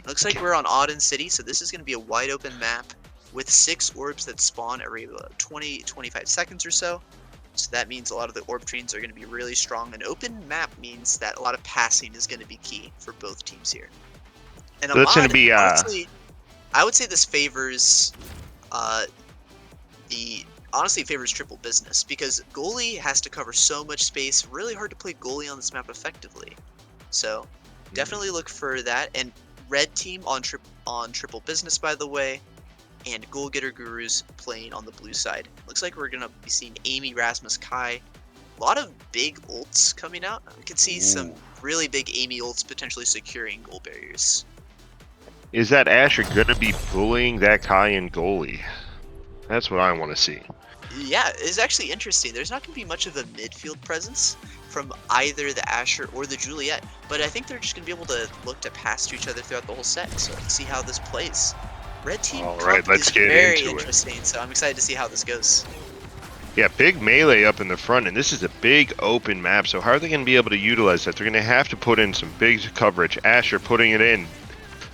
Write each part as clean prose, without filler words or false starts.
Looks like we're on Auden City, so this is going to be a wide open map with 6 orbs that spawn every 20-25 seconds or so. So that means a lot of the orb trains are going to be really strong. An open map means that a lot of passing is going to be key for both teams here. And So that's going to Ahmad, be honestly, I would say this favors honestly favors triple business because goalie has to cover so much space. Really hard to play goalie on this map effectively. So definitely look for that. And red team on triple business, by the way, and goal getter gurus playing on the blue side. Looks like we're gonna be seeing Amy, Rasmus, Kai. A lot of big ults coming out. We could see some really big Amy ults potentially securing goal barriers. Is that Asher going to be bullying that Kai and goalie? That's what I want to see. Yeah, it's actually interesting. There's not going to be much of a midfield presence from either the Asher or the Juliet, but I think they're just going to be able to look to pass to each other throughout the whole set, so let's see how this plays. Red team comp is very interesting, so I'm excited to see how this goes. Yeah, big melee up in the front, and this is a big open map, so how are they going to be able to utilize that? They're going to have to put in some big coverage. Asher putting it in,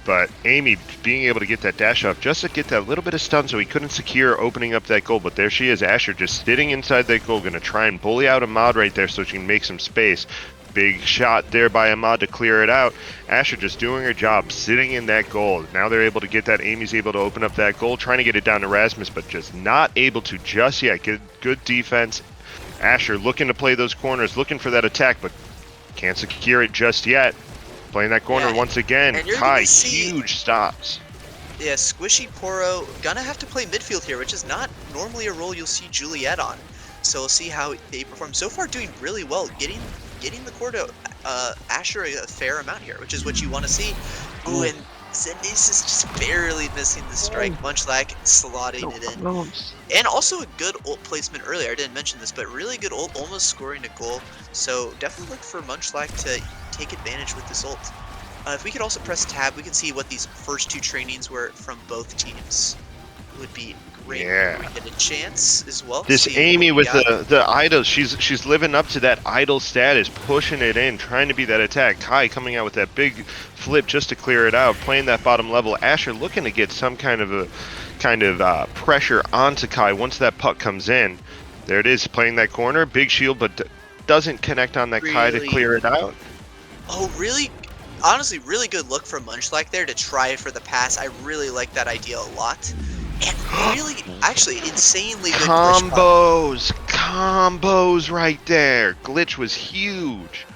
but Amy being able to get that dash off just to get that little bit of stun so he couldn't secure opening up that goal. But there she is, Asher just sitting inside that goal, going to try and bully out Ahmad right there so she can make some space. Big shot there by Ahmad to clear it out. Asher just doing her job, sitting in that goal. Now they're able to get that. Amy's able to open up that goal, trying to get it down to Rasmus, but just not able to just yet. Good defense. Asher looking to play those corners, looking for that attack, but can't secure it just yet. Playing that corner once again. Kai, huge stops. Yeah, SquishyPoro gonna have to play midfield here, which is not normally a role you'll see Juliet on. So we'll see how they perform. So far doing really well, getting the core to Asher a fair amount here, which is what you want to see. Ooh, and Zenasis is just barely missing the strike. Munchlac slotting it in. And also a good ult placement earlier. I didn't mention this, but really good ult, almost scoring a goal. So definitely look for Munchlac to take advantage with this ult. If we could also press tab, we can see what these first 2 trainings were from both teams. It would be great if we get a chance as well. This Amy with the idol, she's living up to that idol status, pushing it in, trying to be that attack. Kai coming out with that big flip just to clear it out, playing that bottom level. Asher looking to get some kind of pressure onto Kai once that puck comes in. There it is, playing that corner, big shield, but doesn't connect on that Kai to clear it out. Oh, really? Honestly, really good look from Munchlac there to try for the pass. I really like that idea a lot. And really, actually, insanely good combos right there. Glitch was huge.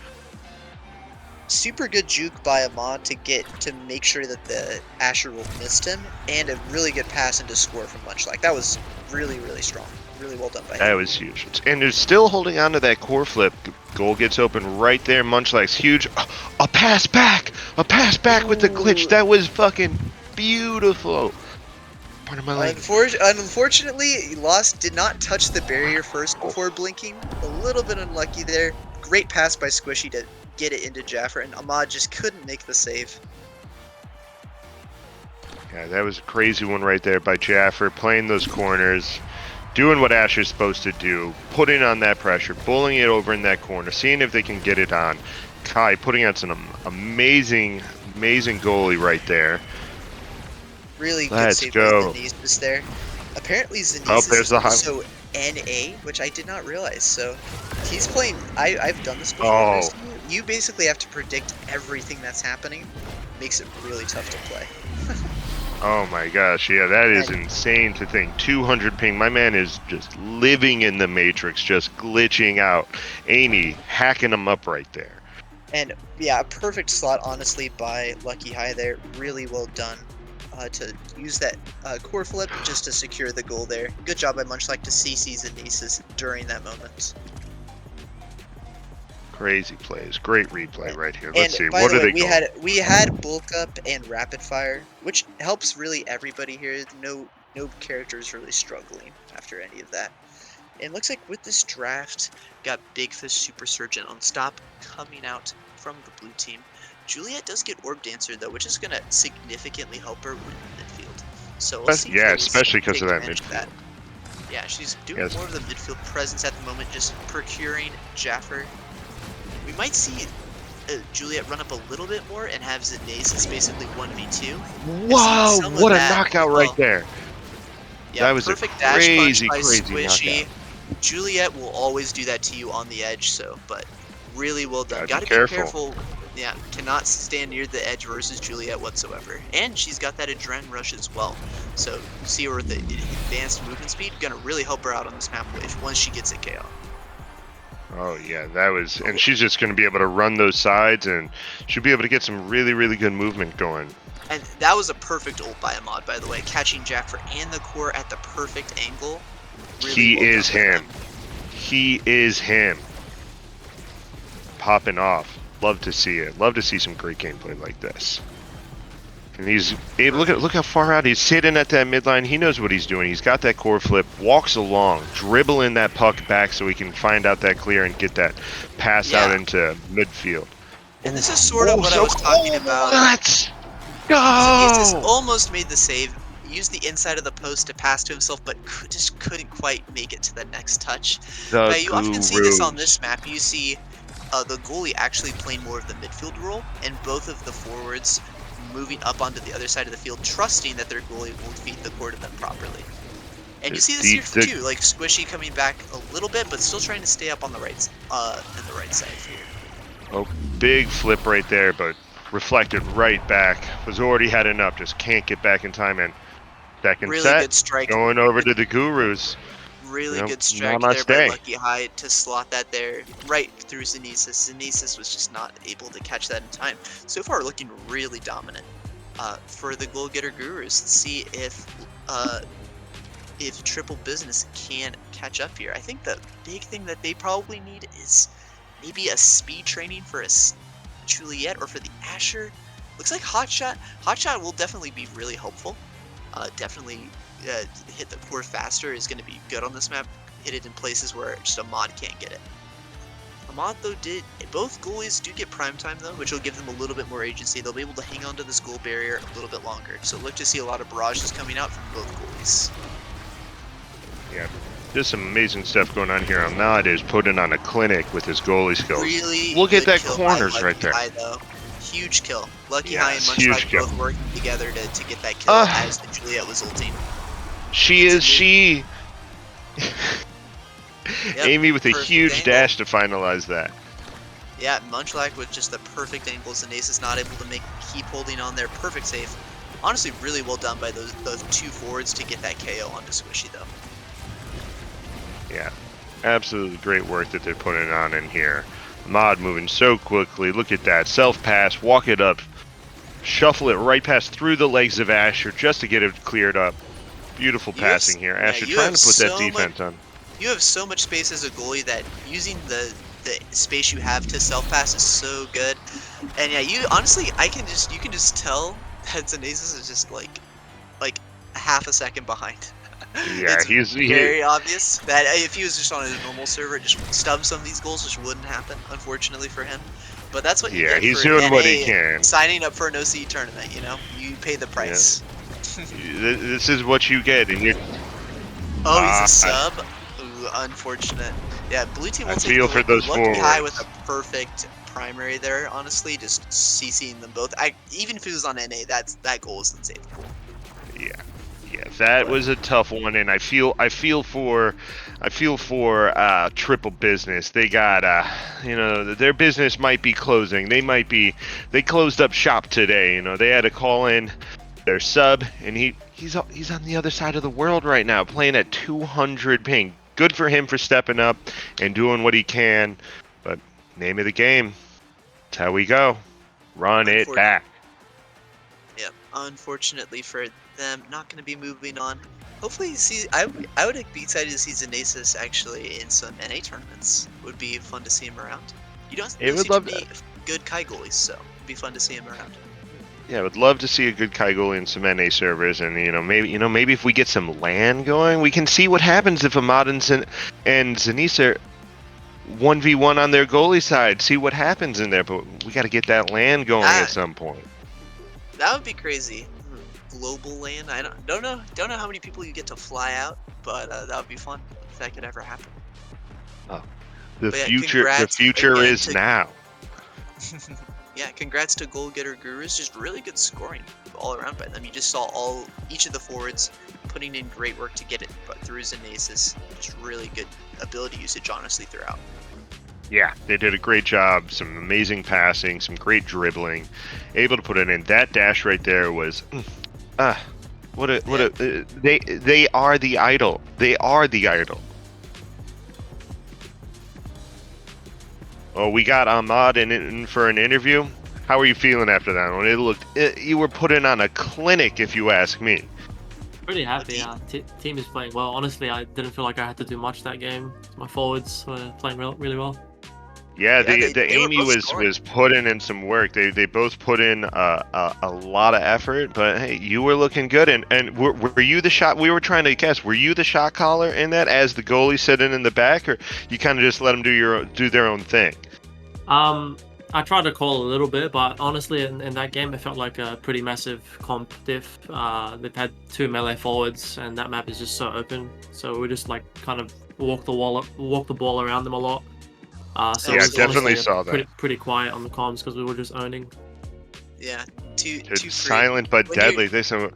Super good juke by Ahmad to make sure that the Asher roll missed him, and a really good pass into score from Munchlac. That was really, really strong. Really well done by him. That was huge. And they're still holding on to that core flip. Goal gets open right there. Munchlac's huge. A pass back! A pass back with the glitch. That was fucking beautiful. Pardon my language. Unfortunately, did not touch the barrier first before blinking. A little bit unlucky there. Great pass by Squishy to get it into Jaffer, and Ahmad just couldn't make the save. Yeah, that was a crazy one right there by Jaffer, playing those corners, doing what Asher's supposed to do, putting on that pressure, bullying it over in that corner, seeing if they can get it on. Kai putting out some amazing goalie right there. Really good save by Zenasis there. Apparently Zenasis is also NA, which I did not realize. So he's playing. I've done this before. You basically have to predict everything that's happening. Makes it really tough to play. Oh my gosh, yeah, that is insane to think. 200 ping. My man is just living in the Matrix, just glitching out. Amy hacking him up right there. And yeah, a perfect slot, honestly, by Lucky High there. Really well done to use that core flip just to secure the goal there. Good job by Munchlac to CC Zenasis during that moment. Crazy plays. Great replay right here. Let's see. What are they going? We had bulk up and rapid fire, which helps really everybody here. No characters really struggling after any of that. And looks like with this draft, got Big Fish Super Surgeon on stop coming out from the blue team. Juliet does get Orb Dancer though, which is going to significantly help her win midfield. So we'll see. Yeah, especially because of that midfield. Yeah, she's doing more of the midfield presence at the moment, just procuring Jaffer. We might see Juliet run up a little bit more and have Zenasis basically 1v2. I've seen Whoa, some of what a that as knockout right well. there. Yeah, That was a perfect dash punch crazy, by crazy knockout. Squishy. Juliet will always do that to you on the edge, so, but really well done. Gotta be Gotta be careful. careful. Yeah, cannot stand near the edge versus Juliet whatsoever. And she's got that adrenaline rush as well. So, you see her with the advanced movement speed, gonna really help her out on this map wave once she gets it KO. Oh yeah, that was, and Oh, she's just going to be able to run those sides, and she'll be able to get some really, really good movement going. and that was a perfect ult by Ahmad, by the way. Catching Jaffer and the core at the perfect angle. Really He well is done by him. them. He is him. Popping off. Love to see it. Love to see some great gameplay like this. And he's look how far out he's sitting at that midline. He knows what he's doing. He's got that core flip, walks along, dribbling that puck back so he can find out that clear and get that pass out Yeah, into midfield. and this is sort of what I So was talking about. let's Zenasis go. almost made the save, used the inside of the post to pass to himself, but just couldn't quite make it to the next touch. The You often see this on gurus. this map. You see the goalie actually playing more of the midfield role, and both of the forwards moving up onto the other side of the field, trusting that their goalie will feed the core to them properly. And you see this here The too, like Squishy coming back a little bit, but still trying to stay up on the right, in the right side here. oh, big flip right there, but reflected right back. Was already had enough, just can't get back in time. And second Really set, good strike. going over to the Gurus. Really good Not strike much there by day. Lucky High to slot that there right through Zenasis. Zenasis was just not able to catch that in time. So far, looking really dominant for the goal getter Gurus. Let's see if Triple Business can catch up here. I think the big thing that they probably need is maybe a speed training for a Juliet or for the Asher. Looks like Hotshot. Hotshot will definitely be really helpful. Definitely hit the core faster is going to be good on this map. Hit it in places where just Ahmad can't get it. Ahmad though both goalies do get prime time though, which will give them a little bit more agency. They'll be able to hang on to this goal barrier a little bit longer. So look to see a lot of barrages coming out from both goalies. Yeah, there's some amazing stuff going on here. Ahmad is putting on a clinic with his goalie skills. Really Look at good that kill corners by right there. Lucky High, though. Huge kill. Lucky High and Yes, huge Munchlac kill. both working together to get that kill as the Juliet was ulting. She. Yep, Amy with a perfect huge angle. dash to finalize that. Yeah, Munchlac with just the perfect angles, and Ace is not able to keep holding on there. Perfect save. Honestly, really well done by those two forwards to get that KO onto Squishy, though. Yeah, absolutely great work that they're putting on in here. Ahmad moving so quickly. Look at that. Self-pass, walk it up, shuffle it right past through the legs of Asher just to get it cleared up. Beautiful passing here. Asher trying to put that defense on. You have so much space as a goalie that using the space you have to self-pass is so good. And yeah, you honestly, you can just tell that Zenasis is just like half a second behind. Yeah, It's very obvious that if he was just on a normal server, just stub some of these goals, which wouldn't happen, unfortunately for him. But that's what you get he's for doing NA what he can. signing up for an OCE tournament. You know, you pay the price. Yeah. This is what you get, and you're. Oh, he's a sub. Ooh, unfortunate. Yeah, blue team will I take feel the for those Lucky High with forwards. a perfect primary there. Honestly, just CCing them both. Even if it was on NA, that goal is insane. Yeah, that was a tough one, and I feel for Triple Business. They got their business might be closing. They closed up shop today. They had to call in their sub, and he's on the other side of the world right now, playing at 200 ping. Good for him for stepping up and doing what he can. But name of the game, that's how we go. Run it back. Yeah, unfortunately for them, not going to be moving on. Hopefully, I would be excited to see Zenasis actually in some NA tournaments. Would be fun to see him around. You don't really see too many good Kai goalies, so it'd be fun to see him around. Yeah, I would love to see a good Kai goalie in some NA servers, and maybe if we get some LAN going, we can see what happens if Ahmad and Zenasis are 1v1 on their goalie side. See what happens in there, but we got to get that LAN going at some point. That would be crazy. Global LAN. I don't know how many people you get to fly out, but that would be fun if that could ever happen. Oh, the future is now. Yeah, congrats to Goal Getter Gurus. Just really good scoring all around by them. You just saw each of the forwards putting in great work to get it through Zenasis. Just really good ability usage, honestly, throughout. Yeah, they did a great job. Some amazing passing, some great dribbling, able to put it in. That dash right there was, they are the idol. They are the idol. Oh, we got Ahmad in for an interview. How are you feeling after that one? You were putting on a clinic, if you ask me. Pretty happy. Team is playing well. Honestly, I didn't feel like I had to do much that game. My forwards were playing really well. Yeah, Yeah, the they were Amy both was scoring. putting in some work. They both put in a lot of effort. But hey, you were looking good. And were you the shot? We were trying to guess. Were you the shot caller in that as the goalie sitting in the back, or you kind of just let them do their own thing? I tried to call a little bit, but honestly, in that game, it felt like a pretty massive comp diff. They've had 2 melee forwards, and that map is just so open. So we just like kind of walk the ball around them a lot. So it Yeah, was Absolutely. definitely honestly saw that. pretty quiet on the comms because we were just owning. Yeah, too It's free. silent but When you deadly. There's some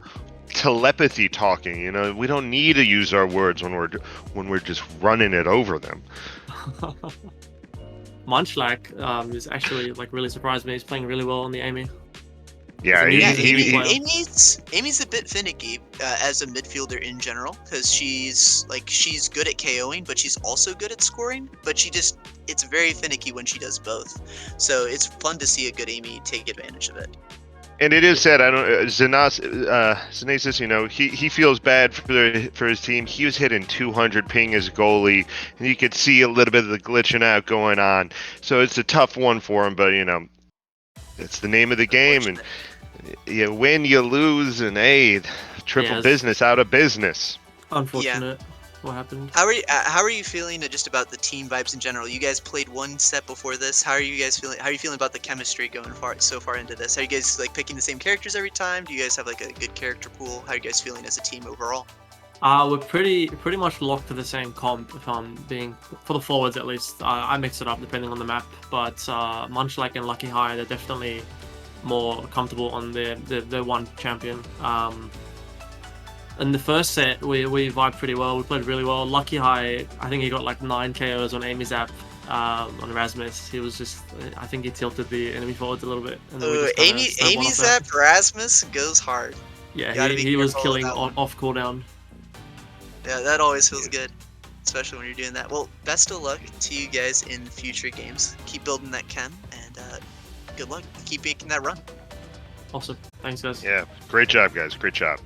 telepathy talking. You know, we don't need to use our words when we're just running it over them. Munchlac is actually like really surprised me. He's playing really well on the Amy. Yeah, Yeah, He's a new player. Amy's a bit finicky as a midfielder in general because she's good at KOing, but she's also good at scoring. But it's very finicky when she does both. So it's fun to see a good Amy take advantage of it. and it is said. I don't. Zenasis, you know, he feels bad for his team. He was hitting 200 ping as goalie, and you could see a little bit of the glitching out going on. So it's a tough one for him. But you know, it's the name of the game, and Unfortunate. you win, you lose, and hey, triple Yeah, it's business out of business. Yeah. unfortunate what happened. How are you feeling just about the team vibes in general? You guys played one set before this. How are you guys feeling? How are you feeling about the chemistry going so far into this? Are you guys like picking the same characters every time? Do you guys have like a good character pool? How are you guys feeling as a team overall? We're pretty much locked to the same comp. If I'm being for the forwards at least, I mix it up depending on the map. But Munchlac and Lucky High, they're definitely more comfortable on their one champion. In the first set, we vibed pretty well. We played really well. Lucky High, I think he got like 9 KOs on Amy's app on Rasmus. He was just, I think he tilted the enemy forwards a little bit, and then we just kind of snowballed off Amy's that. app Rasmus goes hard. Yeah, You gotta be he was careful with killing that one. off cooldown. Yeah, that always feels Yeah. good, especially when you're doing that. Well, best of luck to you guys in future games. Keep building that chem, and good luck. Keep making that run. Awesome. Thanks, guys. Yeah, great job, guys. Great job.